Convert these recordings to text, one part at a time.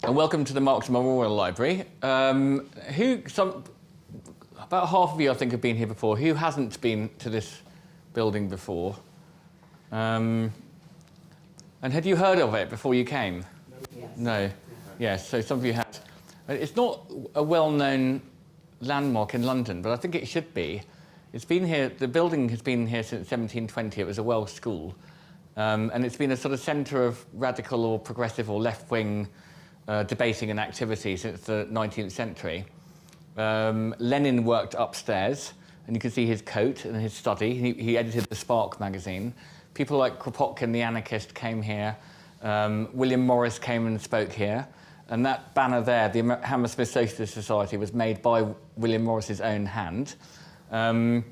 And welcome to the Marx Memorial Library. About half of you, I think, have been here before. Who hasn't been to this building before? And had you heard of it before you came? Yes. No. Yes, so some of you had. It's not a well-known landmark in London, but I think it should be. It's been here, the building has been here since 1720. It was a Welsh school. And it's been a sort of centre of radical or progressive or left-wing debating and activity since the 19th century. Lenin worked upstairs, and you can see his coat and his study. He edited the Spark magazine. People like Kropotkin, the anarchist, came here. William Morris came and spoke here. And that banner there, the Hammersmith Socialist Society, was made by William Morris's own hand. And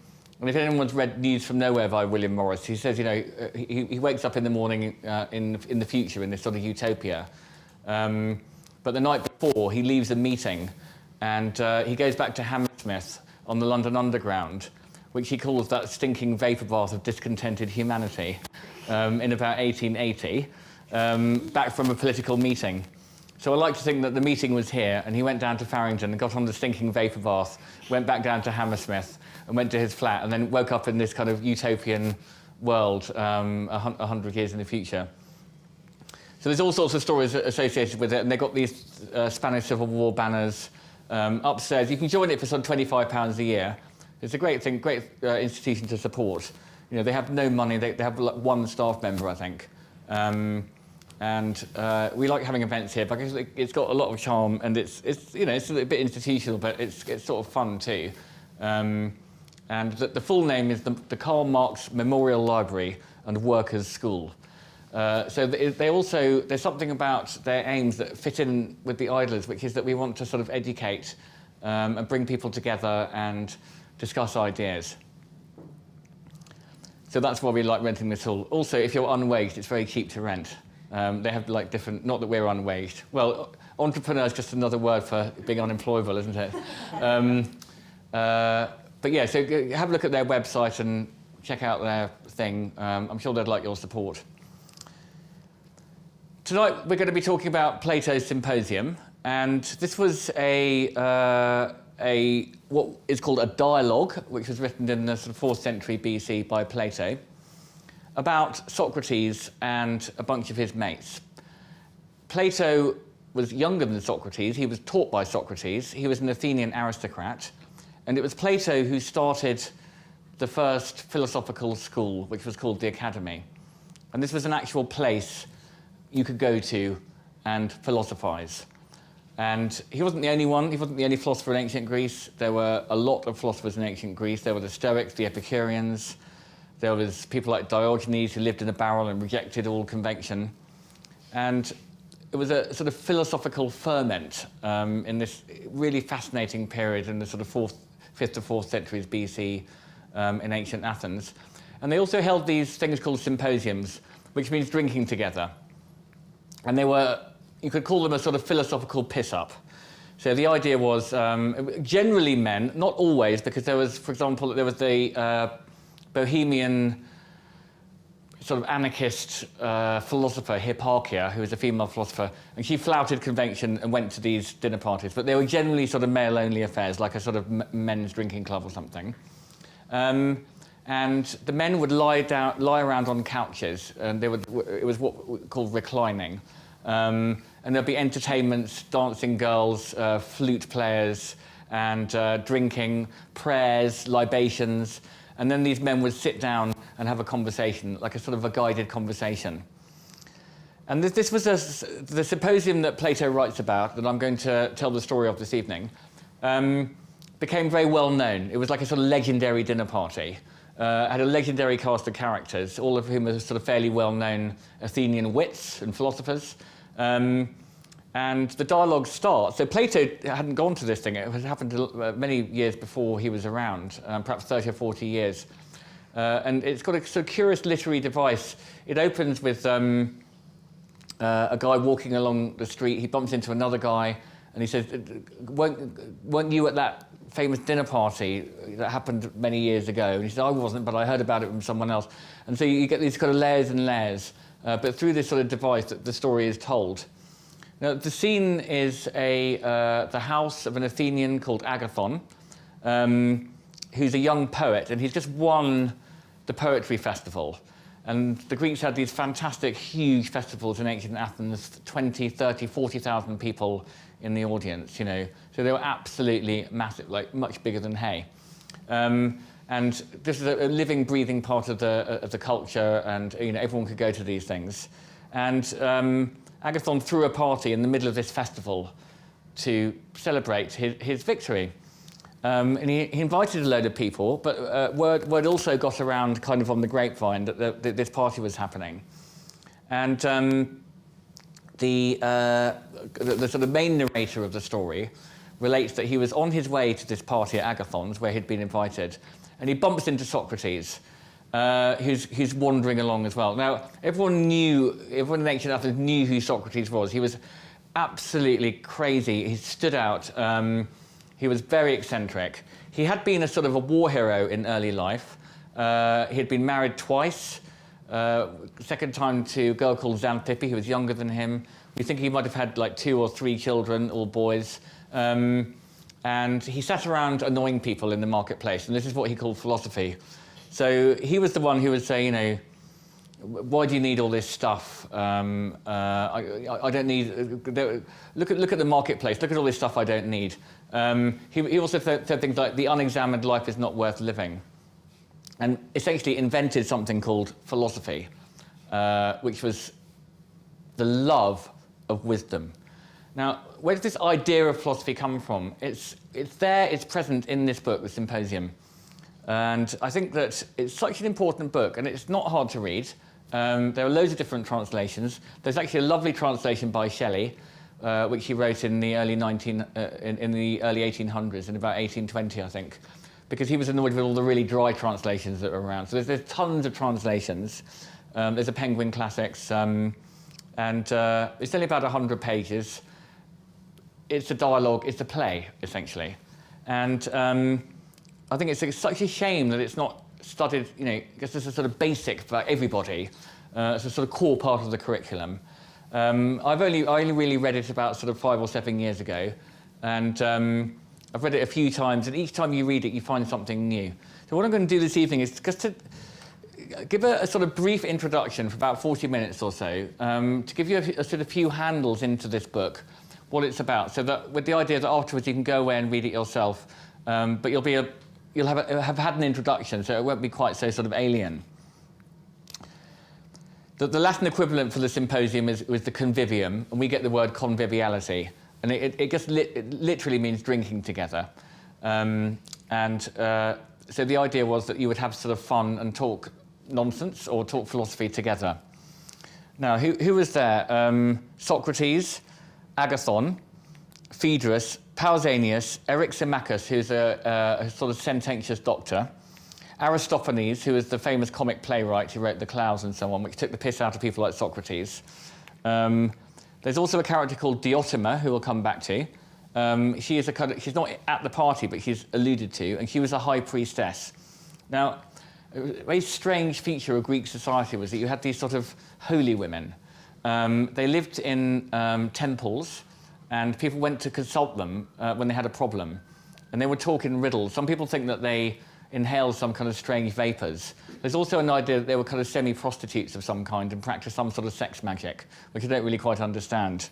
if anyone's read News from Nowhere by William Morris, he says, you know, he wakes up in the morning in the future, in this sort of utopia. But the night before, he leaves a meeting, and he goes back to Hammersmith on the London Underground, which he calls that stinking vapour bath of discontented humanity, in about 1880, back from a political meeting. So I like to think that the meeting was here, and he went down to Farringdon and got on the stinking vapour bath, went back down to Hammersmith, and went to his flat, and then woke up in this kind of utopian world 100 years in the future. So there's all sorts of stories associated with it, and they've got these Spanish Civil War banners upstairs. You can join it for sort of £25 a year. It's a great thing, great institution to support. You know, they have no money. They have like one staff member, I think. We like having events here because it's got a lot of charm, and it's you know, it's a bit institutional, but it's sort of fun too. And the full name is the Karl Marx Memorial Library and Workers' School. So there's something about their aims that fit in with the Idlers, which is that we want to sort of educate and bring people together and discuss ideas. So that's why we like renting this hall. Also, if you're unwaged, it's very cheap to rent. They have like different, not that we're unwaged. Well, entrepreneur is just another word for being unemployable, isn't it? But yeah, so have a look at their website and check out their thing. I'm sure they'd like your support. Tonight we're going to be talking about Plato's Symposium, and this was what is called a dialogue, which was written in the sort of 4th century BC by Plato, about Socrates and a bunch of his mates. Plato was younger than Socrates. He was taught by Socrates. He was an Athenian aristocrat, and it was Plato who started the first philosophical school, which was called the Academy. And this was an actual place you could go to and philosophize. And he wasn't the only one. He wasn't the only philosopher in ancient Greece. There were a lot of philosophers in ancient Greece. There were the Stoics, the Epicureans. There was people like Diogenes who lived in a barrel and rejected all convention. And it was a sort of philosophical ferment in this really fascinating period in the sort of 5th to 4th centuries BC in ancient Athens. And they also held these things called symposiums, which means drinking together. And they were, you could call them a sort of philosophical piss-up. So the idea was generally men, not always, because there was, for example, there was the Bohemian sort of anarchist philosopher, Hipparchia, who was a female philosopher, and she flouted convention and went to these dinner parties. But they were generally sort of male-only affairs, like a sort of men's drinking club or something. And the men would lie around on couches, and it was what we call reclining. And there'd be entertainments, dancing girls, flute players, and drinking, prayers, libations. And then these men would sit down and have a conversation, like a sort of a guided conversation. And this was the symposium that Plato writes about, that I'm going to tell the story of this evening, became very well known. It was like a sort of legendary dinner party. Had a legendary cast of characters, all of whom are sort of fairly well-known Athenian wits and philosophers. And the dialogue starts. So Plato hadn't gone to this thing. It had happened many years before he was around, perhaps 30 or 40 years. And it's got a sort of curious literary device. It opens with a guy walking along the street. He bumps into another guy, and he says, weren't you at that famous dinner party that happened many years ago? And he said, I wasn't, but I heard about it from someone else. And so you get these kind of layers and layers. But through this sort of device, the story is told. Now, the scene is the house of an Athenian called Agathon, who's a young poet, and he's just won the poetry festival. And the Greeks had these fantastic, huge festivals in ancient Athens, 20, 30, 40,000 people in the audience, you know. So they were absolutely massive, like much bigger than Hay. And this is a living, breathing part of the culture, and you know, everyone could go to these things. And Agathon threw a party in the middle of this festival to celebrate his victory. And he invited a load of people, but word also got around kind of on the grapevine that this party was happening. And the sort of main narrator of the story relates that he was on his way to this party at Agathon's where he'd been invited, and he bumps into Socrates, who's wandering along as well. Now, everyone in ancient Athens knew who Socrates was. He was absolutely crazy. He stood out. He was very eccentric. He had been a sort of a war hero in early life. He had been married twice. Second time to a girl called Xanthippe, who was younger than him. We think he might have had like 2 or 3 children, all boys. And he sat around annoying people in the marketplace, and this is what he called philosophy. So he was the one who would say, you know, why do you need all this stuff? I don't need. Look at the marketplace. Look at all this stuff I don't need. He also said things like the unexamined life is not worth living, and essentially invented something called philosophy, which was the love of wisdom. Now, where does this idea of philosophy come from? It's there. It's present in this book, the Symposium, and I think that it's such an important book, and it's not hard to read. There are loads of different translations. There's actually a lovely translation by Shelley, which he wrote in the early 1800s, in about 1820, I think, because he was annoyed with all the really dry translations that were around. So there's tons of translations. There's a Penguin Classics, and it's only about 100 pages. It's a dialogue. It's a play, essentially, and I think it's such a shame that it's not studied, you know, because it's a sort of basic for everybody. It's a sort of core part of the curriculum. I only really read it about sort of 5 or 7 years ago, and I've read it a few times, and each time you read it, you find something new. So what I'm going to do this evening is just to give a sort of brief introduction for about 40 minutes or so, to give you a sort of few handles into this book, what it's about, so that with the idea that afterwards you can go away and read it yourself, but you'll have had an introduction, so it won't be quite so sort of alien. The Latin equivalent for the Symposium was the convivium, and we get the word conviviality, and it just literally means drinking together. So the idea was that you would have sort of fun and talk nonsense or talk philosophy together. Now, who was there? Socrates, Agathon, Phaedrus, Pausanias, Eryximachus, who's a sort of sententious doctor, Aristophanes, who is the famous comic playwright who wrote The Clouds and so on, which took the piss out of people like Socrates. There's also a character called Diotima, who we'll come back to. She's not at the party, but she's alluded to, and she was a high priestess. Now, a very strange feature of Greek society was that you had these sort of holy women. They lived in temples, and people went to consult them when they had a problem, and they would talk in riddles. Some people think that they inhaled some kind of strange vapors. There's also an idea that they were kind of semi-prostitutes of some kind and practiced some sort of sex magic, which I don't really quite understand.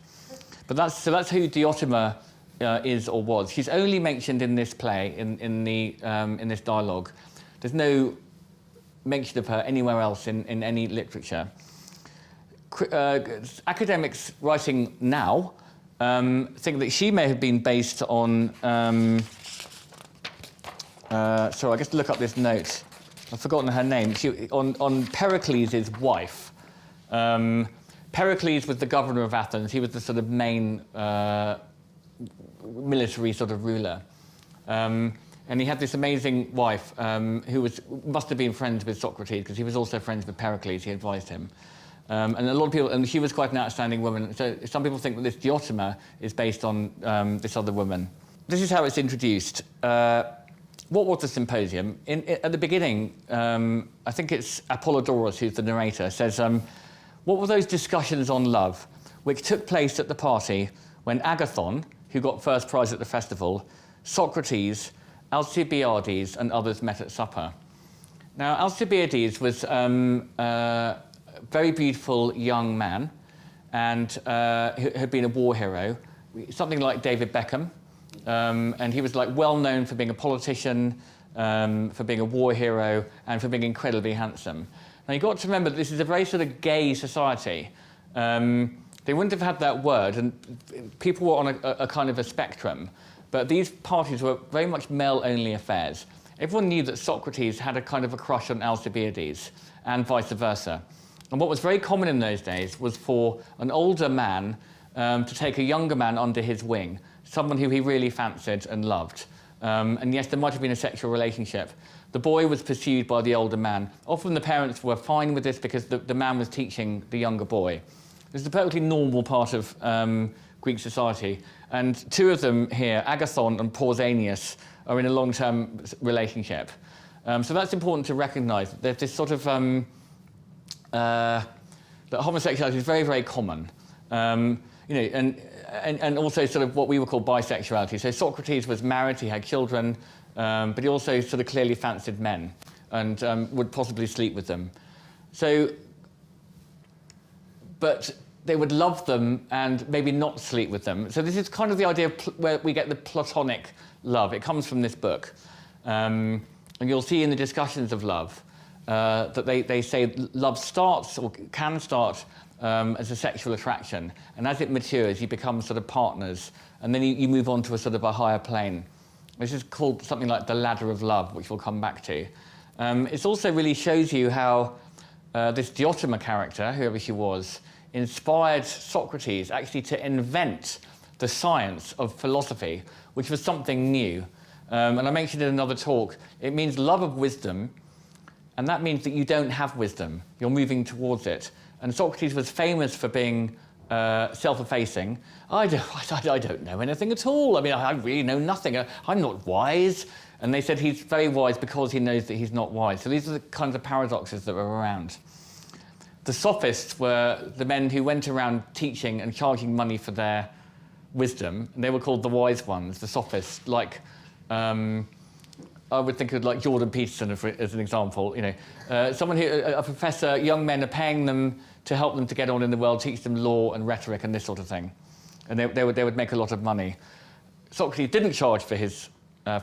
But that's who Diotima is or was. She's only mentioned in this play, in this dialogue. There's no mention of her anywhere else in any literature. Academics writing now think that she may have been based on... sorry, I guess to look up this note. I've forgotten her name. On Pericles' wife. Pericles was the governor of Athens. He was the sort of main military sort of ruler. And he had this amazing wife who must have been friends with Socrates, because he was also friends with Pericles. He advised him. And a lot of people, and she was quite an outstanding woman. So some people think that this Diotima is based on this other woman. This is how it's introduced. What was the Symposium? At the beginning, I think it's Apollodorus, who's the narrator, says, what were those discussions on love? which took place at the party when Agathon, who got first prize at the festival, Socrates, Alcibiades, and others met at supper. Now, Alcibiades was a very beautiful young man, and who had been a war hero, something like David Beckham, and he was like well known for being a politician, for being a war hero, and for being incredibly handsome. Now, you've got to remember that this is a very sort of gay society. They wouldn't have had that word, and people were on a kind of a spectrum, but these parties were very much male-only affairs. Everyone knew that Socrates had a kind of a crush on Alcibiades, and vice versa. And what was very common in those days was for an older man to take a younger man under his wing, someone who he really fancied and loved. And yes, there might have been a sexual relationship. The boy was pursued by the older man. Often the parents were fine with this because the man was teaching the younger boy. This is a perfectly normal part of Greek society. And two of them here, Agathon and Aeneas, are in a long-term relationship. So that's important to recognise. There's this sort of... that homosexuality is very, very common. And also sort of what we would call bisexuality. So Socrates was married, he had children, but he also sort of clearly fancied men and would possibly sleep with them. But they would love them and maybe not sleep with them. So this is kind of the idea of where we get the Platonic love. It comes from this book. And you'll see in the discussions of love that they say love starts or can start as a sexual attraction. And as it matures, you become sort of partners. And then you move on to a sort of a higher plane. This is called something like the ladder of love, which we'll come back to. It also really shows you how this Diotima character, whoever she was, inspired Socrates actually to invent the science of philosophy, which was something new. And I mentioned in another talk, it means love of wisdom, and that means that you don't have wisdom. You're moving towards it. And Socrates was famous for being self-effacing. I don't know anything at all. I mean, I really know nothing. I'm not wise. And they said he's very wise because he knows that he's not wise. So these are the kinds of paradoxes that were around. The sophists were the men who went around teaching and charging money for their wisdom. And they were called the wise ones, the sophists, like... I would think of like Jordan Peterson as an example. Someone who, a professor, young men are paying them to help them to get on in the world, teach them law and rhetoric and this sort of thing. And they would make a lot of money. Socrates didn't charge for his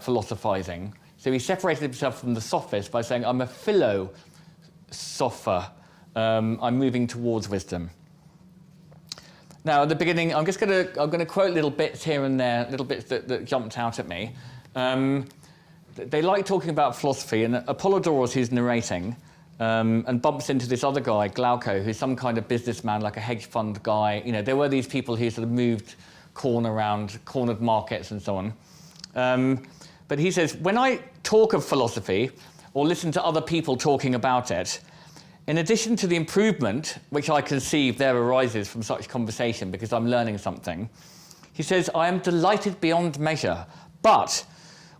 philosophizing, so he separated himself from the sophists by saying, I'm a philosopher. I'm moving towards wisdom. Now, at the beginning, I'm going to quote little bits here and there, little bits that jumped out at me. They like talking about philosophy, and Apollodorus, who's narrating, and bumps into this other guy, Glauco, who's some kind of businessman, like a hedge fund guy. There were these people who sort of moved cornered markets and so on. But he says, when I talk of philosophy, or listen to other people talking about it, in addition to the improvement which I conceive there arises from such conversation, because I'm learning something, he says, I am delighted beyond measure, but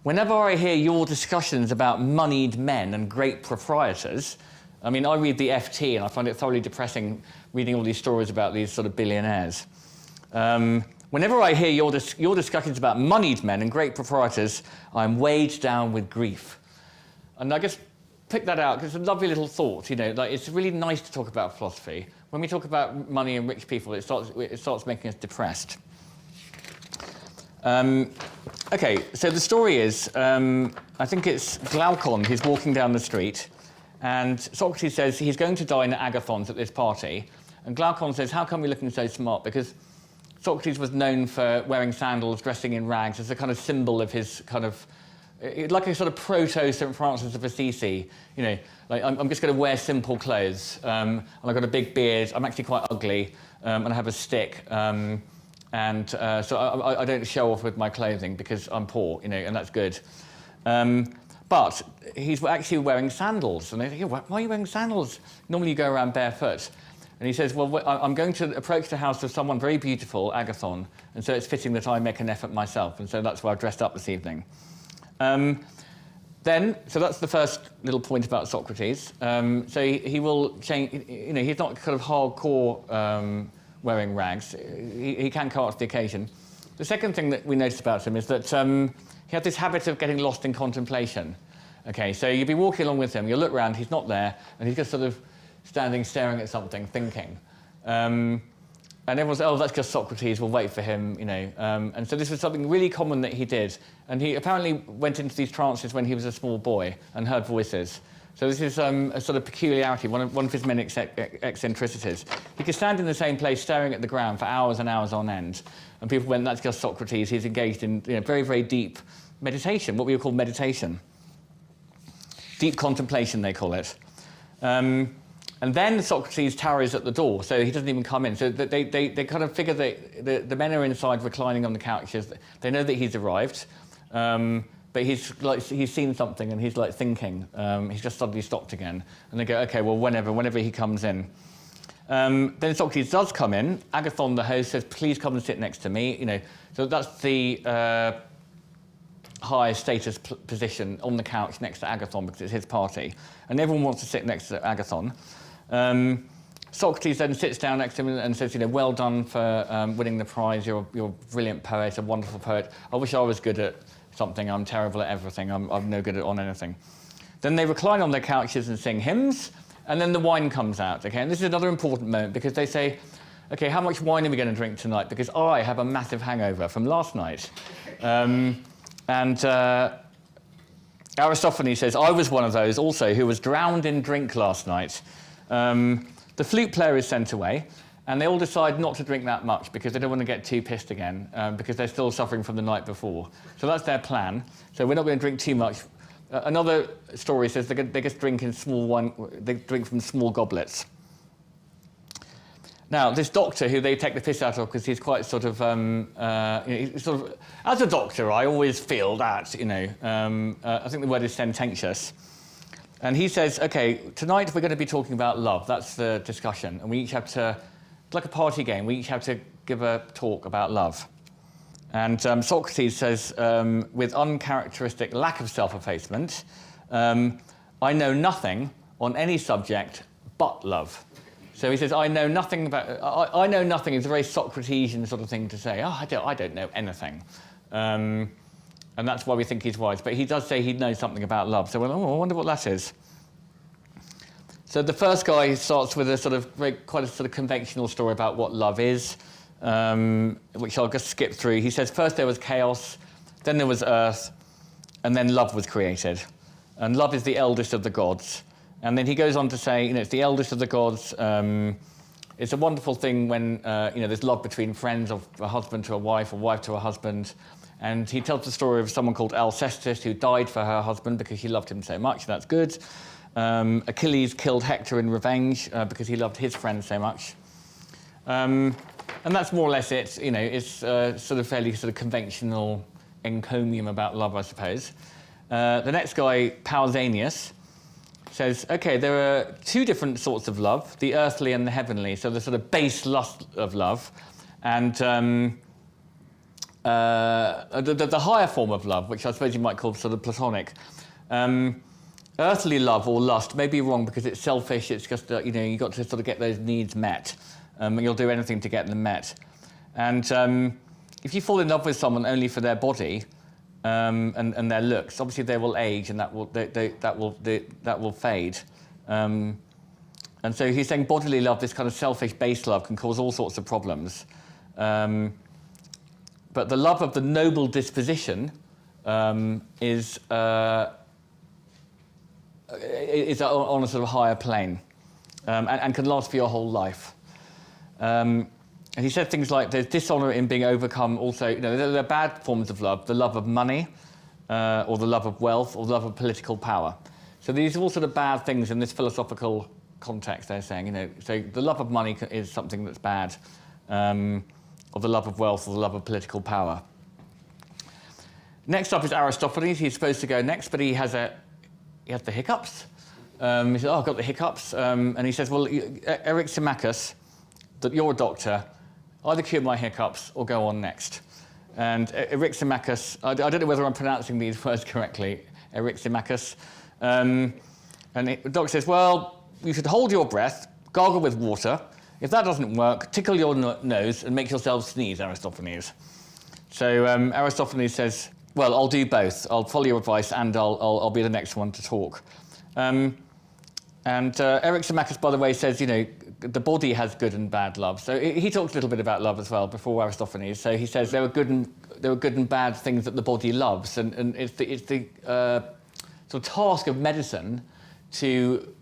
whenever I hear your discussions about moneyed men and great proprietors, I mean, I read the FT and I find it thoroughly depressing reading all these stories about these sort of billionaires. Whenever I hear your discussions about moneyed men and great proprietors, I'm weighed down with grief. And I just pick that out because it's a lovely little thought. Like it's really nice to talk about philosophy. When we talk about money and rich people, it starts making us depressed. Okay, so the story is, I think it's Glaucon who's walking down the street, and Socrates says he's going to dine at Agathon's at this party, and Glaucon says, how come we're looking so smart? Because Socrates was known for wearing sandals, dressing in rags, as a kind of symbol of his kind of, like a sort of proto-St. Francis of Assisi, like I'm just going to wear simple clothes, and I've got a big beard, I'm actually quite ugly, and I have a stick, so I don't show off with my clothing because I'm poor, and that's good. But he's actually wearing sandals. And they think, why are you wearing sandals? Normally you go around barefoot. And he says, well, I'm going to approach the house of someone very beautiful, Agathon, and so it's fitting that I make an effort myself. And so that's why I've dressed up this evening. So that's the first little point about Socrates. So he will change, he's not kind of hardcore wearing rags. He can come up to the occasion. The second thing that we notice about him is that he had this habit of getting lost in contemplation. Okay, so you'd be walking along with him, you'll look around, he's not there, and he's just sort of standing, staring at something, thinking. And everyone's, oh, that's just Socrates, we'll wait for him, you know. And so this was something really common that he did. And he apparently went into these trances when he was a small boy and heard voices. So this is a sort of peculiarity, one of his many eccentricities. He could stand in the same place staring at the ground for hours and hours on end. And people went, that's just Socrates, he's engaged in very, very deep meditation, what we would call meditation. Deep contemplation, they call it. And then Socrates tarries at the door, so he doesn't even come in. So they kind of figure that the men are inside reclining on the couches. They know that he's arrived, but he's seen something and he's like thinking. He's just suddenly stopped again. And they go, okay, well, whenever he comes in. Then Socrates does come in. Agathon, the host, says, please come and sit next to me. You know, so that's the high status position on the couch next to Agathon because it's his party. And everyone wants to sit next to Agathon. Socrates then sits down next to him and says, you know, well done for winning the prize. You're a brilliant poet, a wonderful poet. I wish I was good at something. I'm terrible at everything. I'm no good on anything. Then they recline on their couches and sing hymns. And then the wine comes out, okay? And this is another important moment because they say, okay, how much wine are we going to drink tonight? Because I have a massive hangover from last night. And Aristophanes says, I was one of those also who was drowned in drink last night. The flute player is sent away, and they all decide not to drink that much because they don't want to get too pissed again, because they're still suffering from the night before. So that's their plan. So we're not going to drink too much. Another story says they just drink in small wine. They drink from small goblets. Now, this doctor, who they take the piss out of because he's quite sort of, he's sort of, as a doctor, I always feel that, you know, I think the word is sententious. And he says, okay, tonight we're going to be talking about love. That's the discussion. And we each have to, it's like a party game, we each have to give a talk about love. And Socrates says, with uncharacteristic lack of self-effacement, I know nothing on any subject but love. So he says, I know nothing about, I know nothing is a very Socratesian sort of thing to say. Oh, I don't know anything. And that's why we think he's wise. But he does say he knows something about love. So we're like, oh, I wonder what that is. So the first guy starts with a sort of quite a sort of conventional story about what love is, which I'll just skip through. He says, first there was chaos, then there was earth, and then love was created. And love is the eldest of the gods. And then he goes on to say, you know, it's the eldest of the gods. It's a wonderful thing when, you know, there's love between friends, of a husband to a wife to a husband. And he tells the story of someone called Alcibiades who died for her husband because she loved him so much. That's good. Achilles killed Hector in revenge because he loved his friend so much. And that's more or less it. You know, it's sort of fairly sort of conventional encomium about love, I suppose. The next guy, Aeneas, says, okay, there are two different sorts of love, the earthly and the heavenly, so the sort of base lust of love, and the higher form of love, which I suppose you might call sort of platonic. Earthly love or lust may be wrong because it's selfish, it's just, you know, you've got to sort of get those needs met, and you'll do anything to get them met. And if you fall in love with someone only for their body, and their looks, obviously they will age and that will fade. And so he's saying bodily love, this kind of selfish base love, can cause all sorts of problems. But the love of the noble disposition is on a sort of higher plane, and can last for your whole life. And he said things like, there's dishonor in being overcome also, you know, there are bad forms of love, the love of money, or the love of wealth, or the love of political power. So these are all sort of bad things in this philosophical context, they're saying, you know, so the love of money is something that's bad, or the love of wealth, or the love of political power. Next up is Aristophanes. He's supposed to go next, but he has the hiccups. He says, oh, I've got the hiccups. And he says, well, Eryximachus, that you're a doctor, either cure my hiccups or go on next. And Eryximachus, I don't know whether I'm pronouncing these words correctly, Eryximachus. And the doctor says, well, you should hold your breath, gargle with water, If that doesn't work, tickle your nose and make yourself sneeze, Aristophanes. So Aristophanes says, well, I'll do both. I'll follow your advice and I'll be the next one to talk. And Eryximachus, by the way, says, the body has good and bad love. So he talks a little bit about love as well before Aristophanes. So he says there are good and bad things that the body loves, and it's the sort of task of medicine to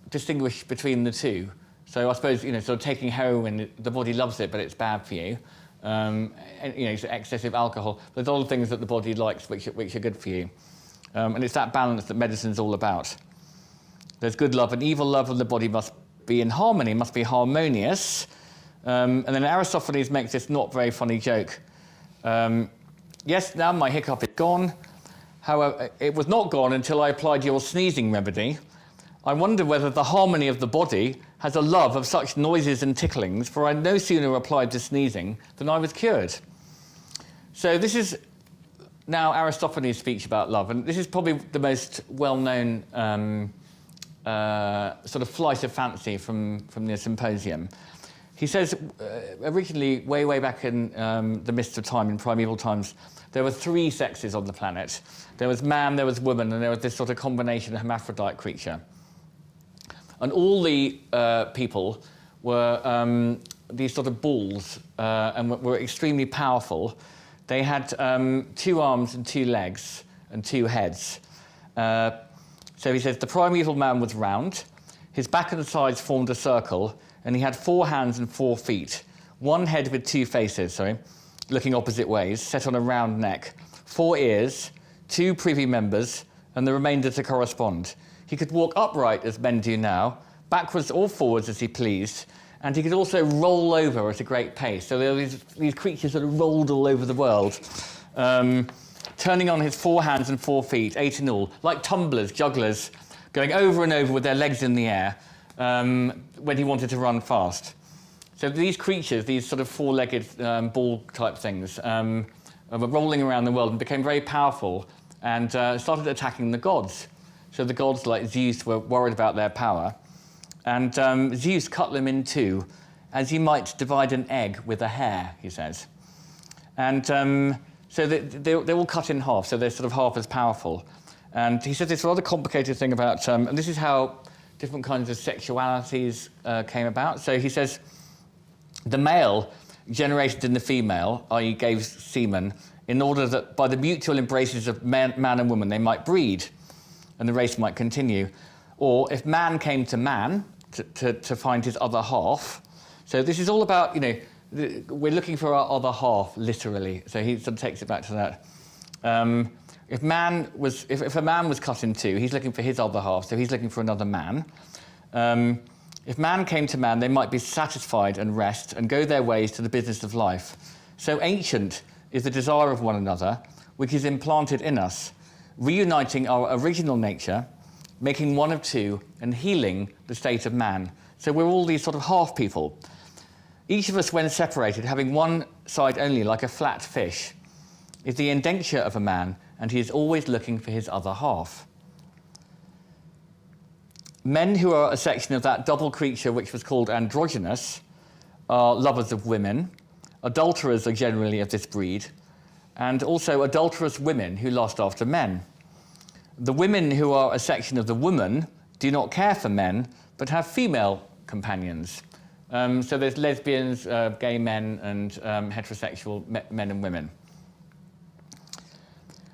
distinguish between the two. So I suppose sort of taking heroin, the body loves it, but it's bad for you. It's excessive alcohol. There's all the things that the body likes which are good for you, and it's that balance that medicine's all about. There's good love and evil love, and the body must be in harmony, must be harmonious. And then Aristophanes makes this not very funny joke. Yes, now my hiccup is gone. However, it was not gone until I applied your sneezing remedy. I wonder whether the harmony of the body has a love of such noises and ticklings, for I no sooner applied to sneezing than I was cured. So this is now Aristophanes' speech about love, and this is probably the most well-known sort of flight of fancy from the Symposium. He says, originally, way back in the mists of time, in primeval times, there were three sexes on the planet. There was man, there was woman, and there was this sort of combination hermaphrodite creature. And all the people were these sort of bulls and were extremely powerful. They had 2 arms and 2 legs and 2 heads. So he says, the primeval man was round, his back and sides formed a circle, and he had 4 hands and 4 feet, 1 head with 2 faces, looking opposite ways, set on a round neck, 4 ears, 2 privy members, and the remainder to correspond. He could walk upright as men do now, backwards or forwards as he pleased, and he could also roll over at a great pace. So there were these creatures that rolled all over the world, turning on his 4 hands and 4 feet, 8 in all, like tumblers, jugglers, going over and over with their legs in the air when he wanted to run fast. So these creatures, these sort of 4-legged ball-type things, were rolling around the world and became very powerful and started attacking the gods. So the gods, like Zeus, were worried about their power. And Zeus cut them in 2, as you might divide an egg with a hair, he says. And so they're all cut in half, so they're sort of half as powerful. And he says this rather complicated thing about, and this is how different kinds of sexualities came about. So he says, the male generated in the female, i.e. gave semen, in order that by the mutual embraces of man and woman they might breed, and the race might continue. Or if man came to man to find his other half. So this is all about, we're looking for our other half, literally. So he sort of takes it back to that. If a man was cut in 2, he's looking for his other half, so he's looking for another man. If man came to man, they might be satisfied and rest and go their ways to the business of life. So ancient is the desire of one another, which is implanted in us, reuniting our original nature, making one of 2, and healing the state of man. So we're all these sort of half people. Each of us, when separated, having one side only, like a flat fish, is the indenture of a man, and he is always looking for his other half. Men who are a section of that double creature which was called androgynous are lovers of women. Adulterers are generally of this breed, and also adulterous women who lust after men. The women who are a section of the woman do not care for men, but have female companions. So there's lesbians, gay men, and heterosexual men and women.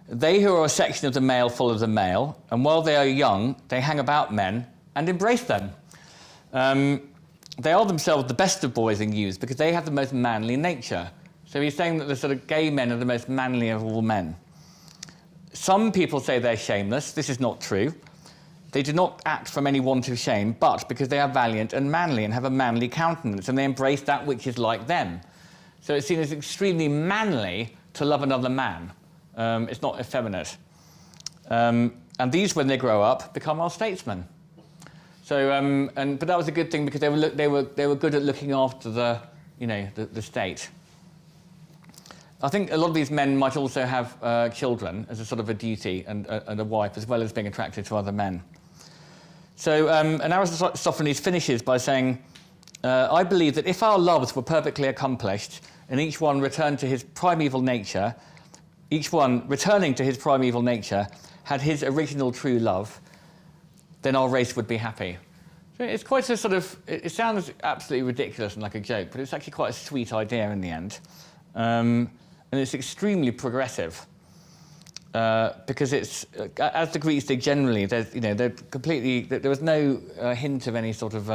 They who are a section of the male follow the male, and while they are young, they hang about men and embrace them. They are themselves the best of boys and youths because they have the most manly nature. So he's saying that the sort of gay men are the most manly of all men. Some people say they're shameless. This is not true. They do not act from any want of shame, but because they are valiant and manly and have a manly countenance, and they embrace that which is like them. So it's seen as extremely manly to love another man. It's not effeminate. And these, when they grow up, become our statesmen. So, but that was a good thing because they were good at looking after the state. I think a lot of these men might also have children as a sort of a duty and a wife, as well as being attracted to other men. So, and Aristophanes finishes by saying, I believe that if our loves were perfectly accomplished and each one returned to his primeval nature, each one returning to his primeval nature had his original true love, then our race would be happy. So it's quite a sort of, it sounds absolutely ridiculous and like a joke, but it's actually quite a sweet idea in the end. And it's extremely progressive. Because it's, as the Greeks did generally, they're completely, there was no hint of any sort of,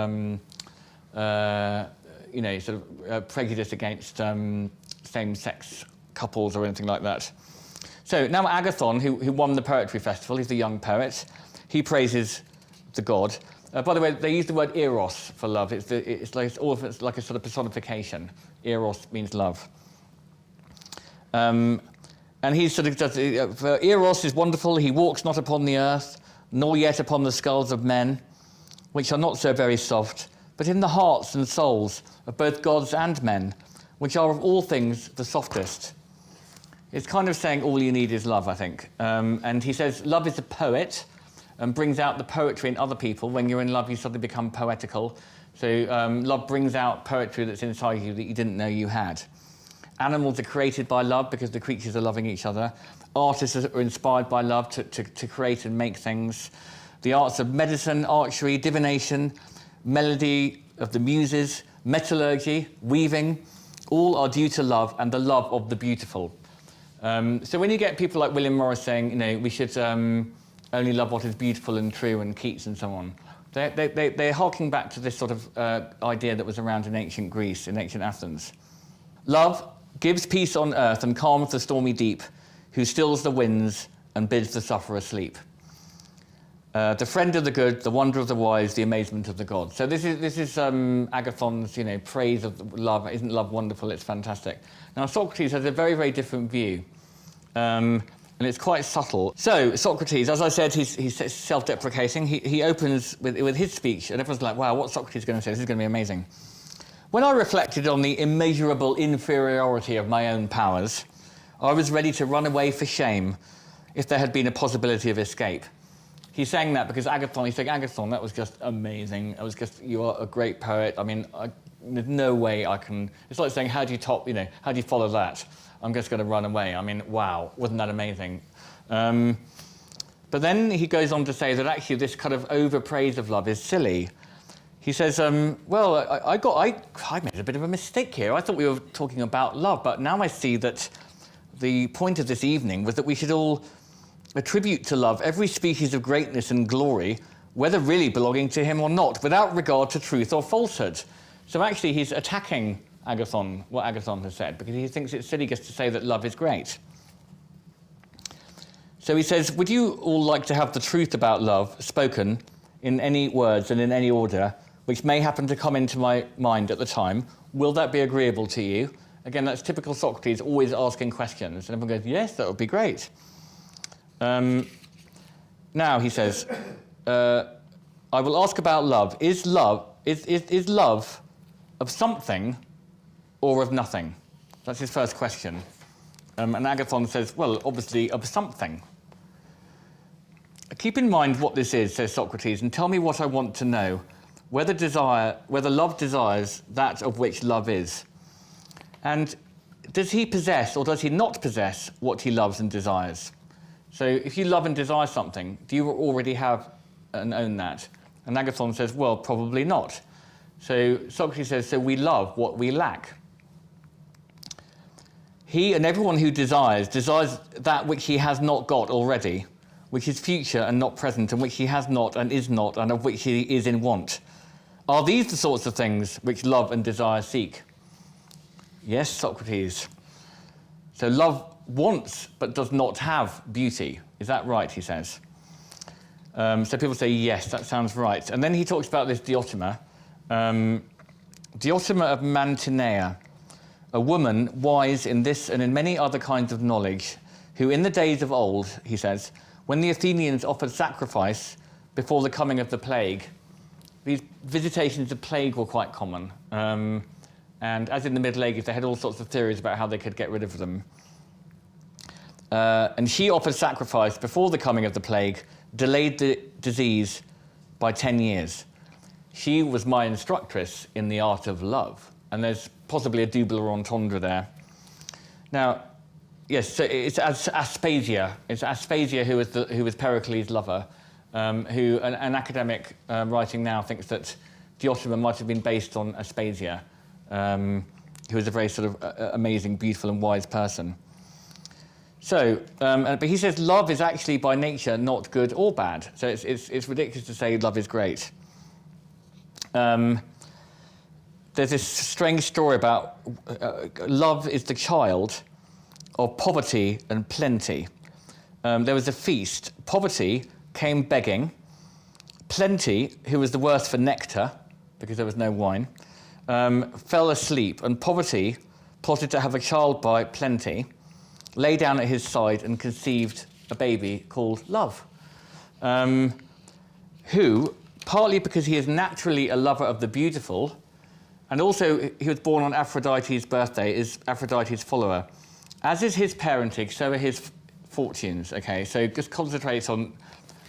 prejudice against same-sex couples or anything like that. So now Agathon, who won the poetry festival, he's the young poet, he praises the god. By the way, they use the word eros for love. It's like a sort of personification. Eros means love. And he sort of does, Eros is wonderful, he walks not upon the earth, nor yet upon the skulls of men, which are not so very soft, but in the hearts and souls of both gods and men, which are of all things the softest. It's kind of saying all you need is love, I think. And he says love is a poet and brings out the poetry in other people. When you're in love, you suddenly become poetical. So love brings out poetry that's inside you that you didn't know you had. Animals are created by love because the creatures are loving each other. Artists are inspired by love to create and make things. The arts of medicine, archery, divination, melody of the muses, metallurgy, weaving, all are due to love and the love of the beautiful. So when you get people like William Morris saying, we should only love what is beautiful and true, and Keats and so on, they're harking back to this sort of idea that was around in ancient Greece, in ancient Athens. Love gives peace on earth and calms the stormy deep, who stills the winds and bids the sufferer sleep. The friend of the good, the wonder of the wise, the amazement of the gods. So this is Agathon's, praise of love. Isn't love wonderful? It's fantastic. Now Socrates has a very, very different view, and it's quite subtle. So Socrates, as I said, he's self-deprecating. He opens with his speech, and everyone's like, "Wow, what's Socrates going to say? This is going to be amazing." When I reflected on the immeasurable inferiority of my own powers, I was ready to run away for shame if there had been a possibility of escape. He's saying that because he's saying, Agathon, that was just amazing. You are a great poet. I mean, there's no way I can... It's like saying, how do you follow that? I'm just going to run away. I mean, wow, wasn't that amazing? But then he goes on to say that actually this kind of overpraise of love is silly. He says, I made a bit of a mistake here. I thought we were talking about love, but now I see that the point of this evening was that we should all attribute to love every species of greatness and glory, whether really belonging to him or not, without regard to truth or falsehood. So actually he's attacking Agathon, what Agathon has said, because he thinks it's silly just to say that love is great. So he says, would you all like to have the truth about love spoken in any words and in any order, which may happen to come into my mind at the time? Will that be agreeable to you? Again, that's typical Socrates, always asking questions. And everyone goes, yes, that would be great. Now, he says, I will ask about love. Is love of something or of nothing? That's his first question. And Agathon says, well, obviously of something. Keep in mind what this is, says Socrates, and tell me what I want to know, whether love desires that of which love is. And does he possess or does he not possess what he loves and desires? So if you love and desire something, do you already have and own that? And Agathon says, well, probably not. So Socrates says, so we love what we lack. He and everyone who desires that which he has not got already, which is future and not present, and which he has not and is not, and of which he is in want. Are these the sorts of things which love and desire seek? Yes, Socrates. So love wants but does not have beauty. Is that right, he says? So people say, yes, that sounds right. And then he talks about this Diotima. Diotima of Mantinea, a woman wise in this and in many other kinds of knowledge, who in the days of old, he says, when the Athenians offered sacrifice before the coming of the plague, these visitations of plague were quite common. And as in the Middle Ages, they had all sorts of theories about how they could get rid of them. And she offered sacrifice before the coming of the plague, delayed the disease by 10 years. She was my instructress in the art of love. And there's possibly a double entendre there. Now, yes, so it's Aspasia. It's Aspasia who was Pericles' lover, who an academic writing now thinks that Diotima might have been based on Aspasia, who was a very sort of amazing, beautiful, and wise person. So, but he says love is actually by nature not good or bad. So it's ridiculous to say love is great. There's this strange story about love is the child of poverty and plenty. There was a feast. Poverty came begging. Plenty, who was the worse for nectar, because there was no wine, fell asleep, and poverty plotted to have a child by plenty, lay down at his side and conceived a baby called love, who, partly because he is naturally a lover of the beautiful, and also he was born on Aphrodite's birthday, is Aphrodite's follower. As is his parentage, so are his fortunes, okay? So just concentrate on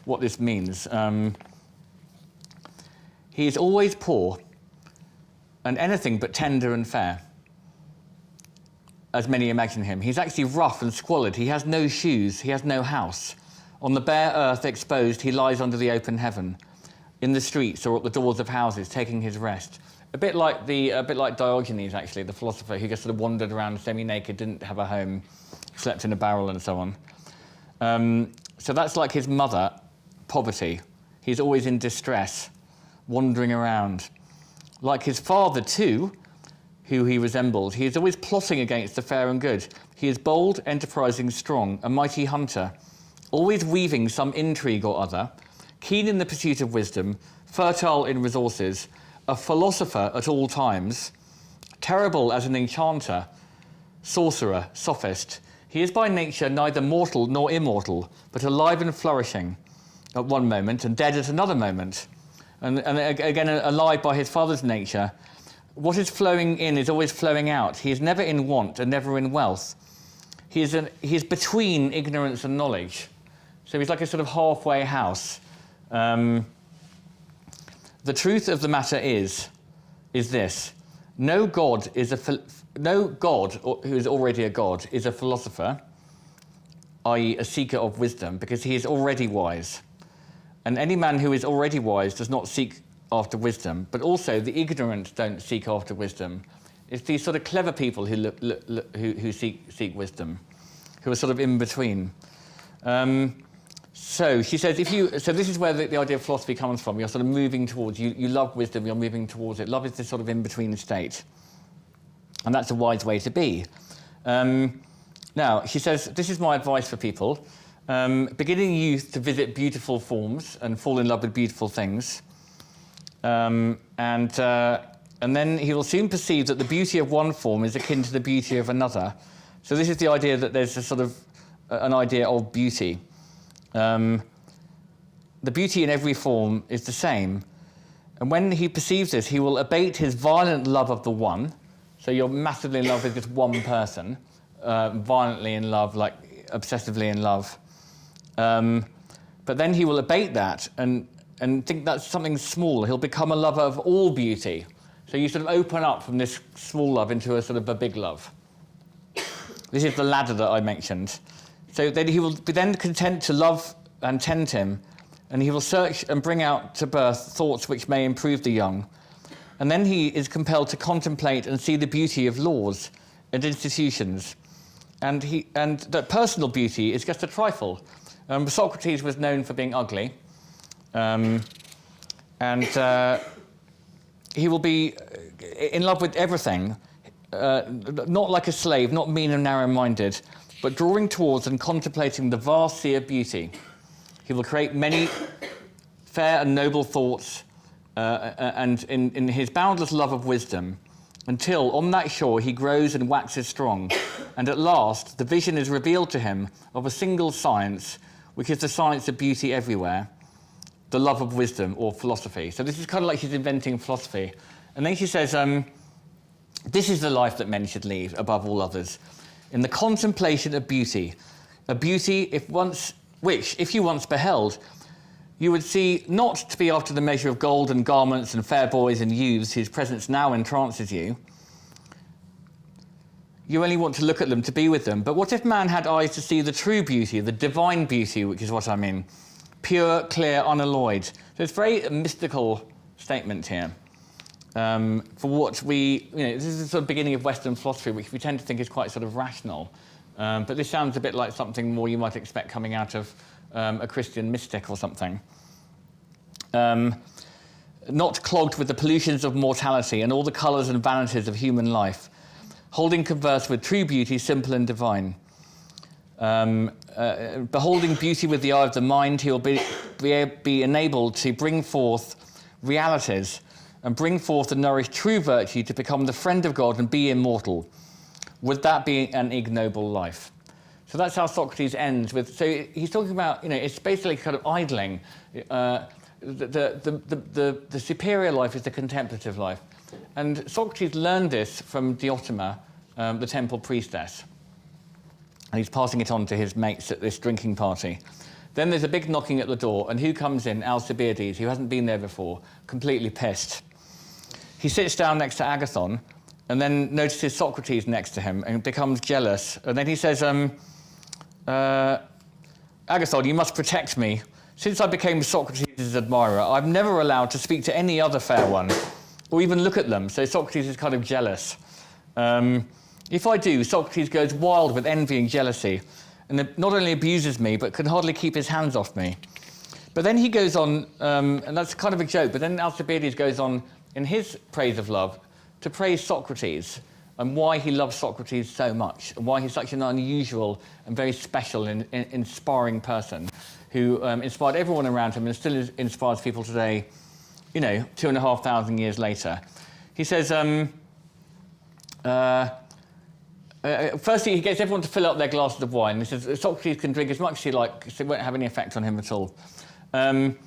what this means. He is always poor and anything but tender and fair, as many imagine him. He's actually rough and squalid. He has no shoes. He has no house. On the bare earth exposed, he lies under the open heaven, in the streets or at the doors of houses, taking his rest. A bit like Diogenes, actually, the philosopher who just sort of wandered around semi-naked, didn't have a home, slept in a barrel and so on. So that's like his mother, poverty. He's always in distress, wandering around. Like his father, too, who he resembles, he is always plotting against the fair and good. He is bold, enterprising, strong, a mighty hunter, always weaving some intrigue or other, keen in the pursuit of wisdom, fertile in resources, a philosopher at all times, terrible as an enchanter, sorcerer, sophist. He is by nature neither mortal nor immortal, but alive and flourishing at one moment and dead at another moment. And again, alive by his father's nature. What is flowing in is always flowing out. He is never in want and never in wealth. He is between ignorance and knowledge. So he's like a sort of halfway house. The truth of the matter is this: no God who is already a god is a philosopher, i.e., a seeker of wisdom, because he is already wise. And any man who is already wise does not seek after wisdom, but also the ignorant don't seek after wisdom. It's these sort of clever people who seek wisdom, who are sort of in between. So she says, so this is where the idea of philosophy comes from. You're sort of moving towards, you love wisdom, you're moving towards it. Love is this sort of in-between state. And that's a wise way to be. Now, she says, this is my advice for people. Beginning youth to visit beautiful forms and fall in love with beautiful things. And then he will soon perceive that the beauty of one form is akin to the beauty of another. So this is the idea that there's a sort of an idea of beauty. The beauty in every form is the same. And when he perceives this, he will abate his violent love of the one. So you're massively in love with just one person, violently in love, like obsessively in love. But then he will abate that and think that's something small. He'll become a lover of all beauty. So you sort of open up from this small love into a sort of a big love. This is the ladder that I mentioned. So then he will be then content to love and tend him, and he will search and bring out to birth thoughts which may improve the young. And then he is compelled to contemplate and see the beauty of laws and institutions. And that personal beauty is just a trifle. Socrates was known for being ugly. He will be in love with everything, not like a slave, not mean and narrow-minded, but drawing towards and contemplating the vast sea of beauty. He will create many fair and noble thoughts, and in his boundless love of wisdom, until on that shore he grows and waxes strong, and at last the vision is revealed to him of a single science, which is the science of beauty everywhere, the love of wisdom, or philosophy. So this is kind of like she's inventing philosophy. And then she says, this is the life that men should lead above all others, in the contemplation of beauty, a beauty if you once beheld, you would see not to be after the measure of gold and garments and fair boys and youths whose presence now entrances you. You only want to look at them, to be with them. But what if man had eyes to see the true beauty, the divine beauty, which is what I mean, pure, clear, unalloyed? So it's a very mystical statement here. For what we, this is the sort of beginning of Western philosophy, which we tend to think is quite sort of rational. But this sounds a bit like something more you might expect coming out of a Christian mystic or something. Not clogged with the pollutions of mortality and all the colours and vanities of human life, holding converse with true beauty, simple and divine. Beholding beauty with the eye of the mind, he will be enabled to bring forth realities and bring forth and nourish true virtue to become the friend of God and be immortal. Would that be an ignoble life? So that's how Socrates ends with. So he's talking about, it's basically kind of idling. The superior life is the contemplative life. And Socrates learned this from Diotima, the temple priestess. And he's passing it on to his mates at this drinking party. Then there's a big knocking at the door, and who comes in? Alcibiades, who hasn't been there before, completely pissed. He sits down next to Agathon, and then notices Socrates next to him, and becomes jealous. And then he says, Agathon, you must protect me. Since I became Socrates' admirer, I'm never allowed to speak to any other fair one, or even look at them. So Socrates is kind of jealous. If I do, Socrates goes wild with envy and jealousy, and not only abuses me, but can hardly keep his hands off me. But then he goes on, and that's kind of a joke, but then Alcibiades goes on in his praise of love to praise Socrates and why he loves Socrates so much, and why he's such an unusual and very special and inspiring person who inspired everyone around him and still inspires people today, 2,500 years later. He says, firstly, he gets everyone to fill up their glasses of wine. He says Socrates can drink as much as he likes, so it won't have any effect on him at all. And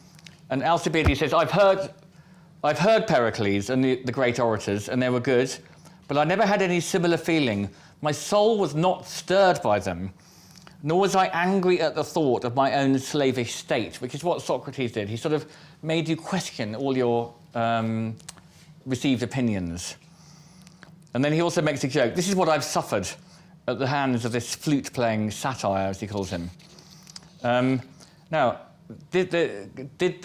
Alcibiades says, I've heard Pericles and the great orators, and they were good, but I never had any similar feeling. My soul was not stirred by them, nor was I angry at the thought of my own slavish state, which is what Socrates did. He sort of made you question all your received opinions. And then he also makes a joke. This is what I've suffered at the hands of this flute-playing satyr, as he calls him. Now, did they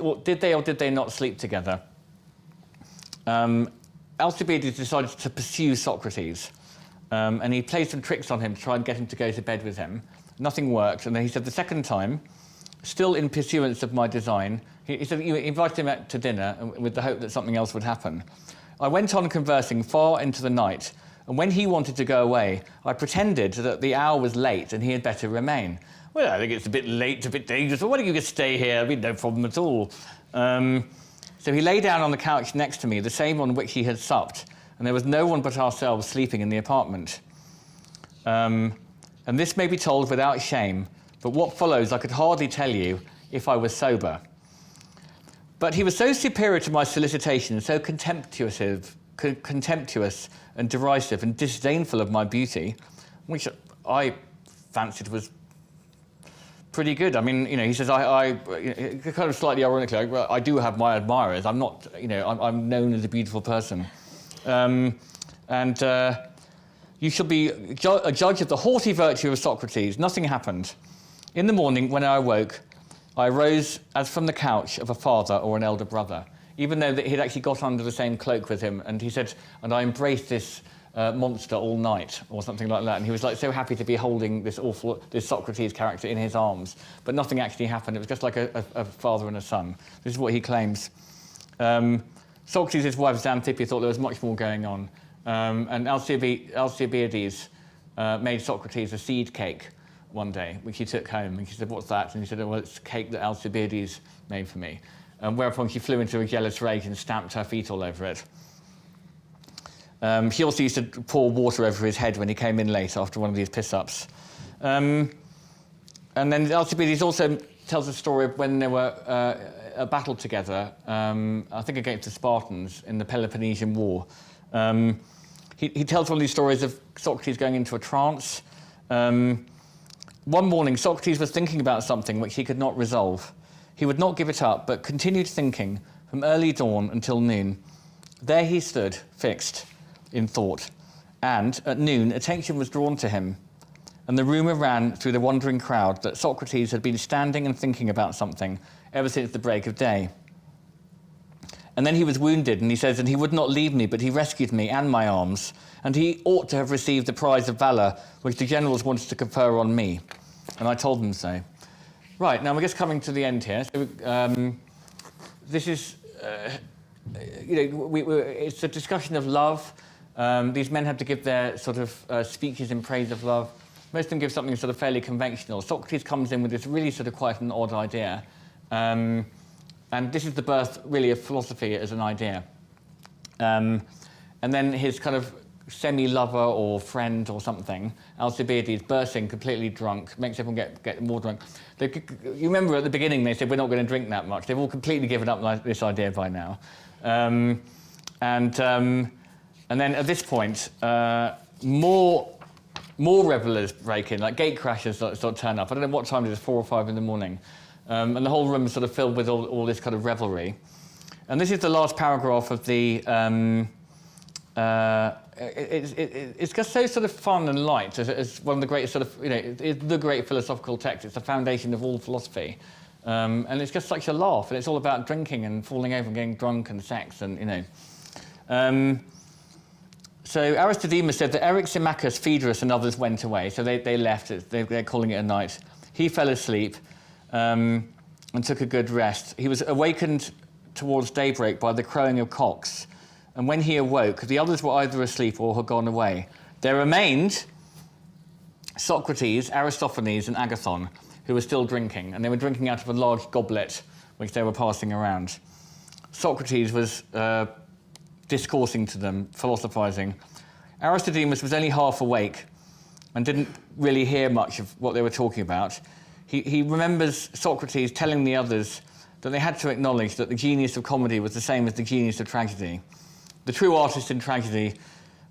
or did they not sleep together? Alcibiades decided to pursue Socrates, and he played some tricks on him to try and get him to go to bed with him. Nothing worked, and then he said the second time, still in pursuance of my design, he said he invited him out to dinner with the hope that something else would happen. I went on conversing far into the night, and when he wanted to go away, I pretended that the hour was late and he had better remain. Well, I think it's a bit late, it's a bit dangerous, but why don't you just stay here? There'll be no problem at all. So he lay down on the couch next to me, the same on which he had supped, and there was no one but ourselves sleeping in the apartment. And this may be told without shame, but what follows I could hardly tell you if I was sober. But he was so superior to my solicitation, so contemptuous and derisive and disdainful of my beauty, which I fancied was pretty good. I mean, he says, I kind of slightly ironically, I do have my admirers. I'm not, I'm known as a beautiful person. You shall be a judge of the haughty virtue of Socrates. Nothing happened. In the morning, when I awoke, I arose as from the couch of a father or an elder brother, even though he'd actually got under the same cloak with him. And he said, and I embraced this monster all night, or something like that. And he was like so happy to be holding this Socrates character in his arms. But nothing actually happened. It was just like a father and a son. This is what he claims. Socrates' wife, Xantippe, thought there was much more going on. And Alcibiades made Socrates a seed cake one day, which he took home. And she said, what's that? And he said, well, it's cake that Alcibiades made for me. Whereupon she flew into a jealous rage and stamped her feet all over it. She also used to pour water over his head when he came in late after one of these piss-ups. And then Alcibiades also tells a story of when there were a battle together, I think against the Spartans in the Peloponnesian War. He tells one of these stories of Socrates going into a trance. One morning, Socrates was thinking about something which he could not resolve. He would not give it up, but continued thinking from early dawn until noon. There he stood, fixed in thought, and at noon attention was drawn to him, and the rumour ran through the wondering crowd that Socrates had been standing and thinking about something ever since the break of day. And then he was wounded, and he says, and he would not leave me, but he rescued me and my arms, and he ought to have received the prize of valour, which the generals wanted to confer on me. And I told them so. Right, now we're just coming to the end here. So, this is, it's a discussion of love. These men have to give their sort of speeches in praise of love. Most of them give something sort of fairly conventional. Socrates comes in with this really sort of quite an odd idea. And this is the birth, really, of philosophy as an idea. And then his kind of semi-lover or friend or something, Alcibiades, bursting, completely drunk, makes everyone get more drunk. You remember at the beginning they said, we're not going to drink that much. They've all completely given up this idea by now. And then at this point, more revellers break in, like gate crashers sort of turn up. I don't know what time it is, 4 or 5 in the morning. And the whole room is sort of filled with all this kind of revelry. And this is the last paragraph of the... it's just so sort of fun and light as one of the great sort of, it's the great philosophical text. It's the foundation of all philosophy. And it's just such a laugh. And it's all about drinking and falling over and getting drunk and sex and, So Aristodemus said that Eryximachus, Phaedrus, and others went away. So they left. They're calling it a night. He fell asleep and took a good rest. He was awakened towards daybreak by the crowing of cocks. And when he awoke, the others were either asleep or had gone away. There remained Socrates, Aristophanes, and Agathon, who were still drinking. And they were drinking out of a large goblet, which they were passing around. Socrates was discoursing to them, philosophizing. Aristodemus was only half awake and didn't really hear much of what they were talking about. He remembers Socrates telling the others that they had to acknowledge that the genius of comedy was the same as the genius of tragedy. The true artist in tragedy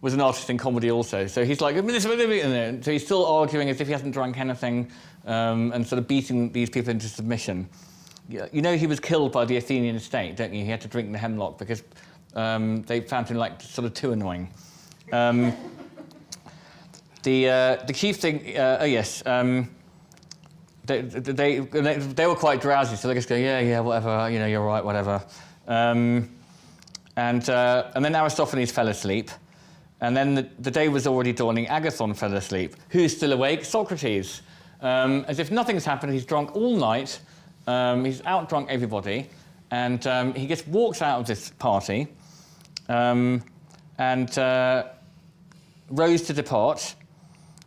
was an artist in comedy also. So he's like, so he's still arguing as if he hasn't drunk anything and sort of beating these people into submission. You know he was killed by the Athenian state, don't you? He had to drink the hemlock because they found him like sort of too annoying. The chief thing, they were quite drowsy, so they just go, yeah, whatever, you're right, whatever. And then Aristophanes fell asleep, and then the day was already dawning. Agathon fell asleep. Who's still awake? Socrates. As if nothing's happened, he's drunk all night. He's out-drunk everybody, and he just walks out of this party and rose to depart.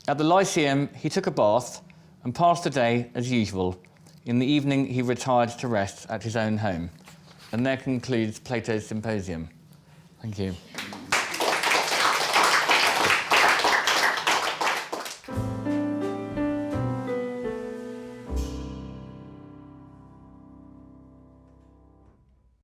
At the Lyceum, he took a bath and passed the day as usual. In the evening, he retired to rest at his own home. And there concludes Plato's Symposium. Thank you.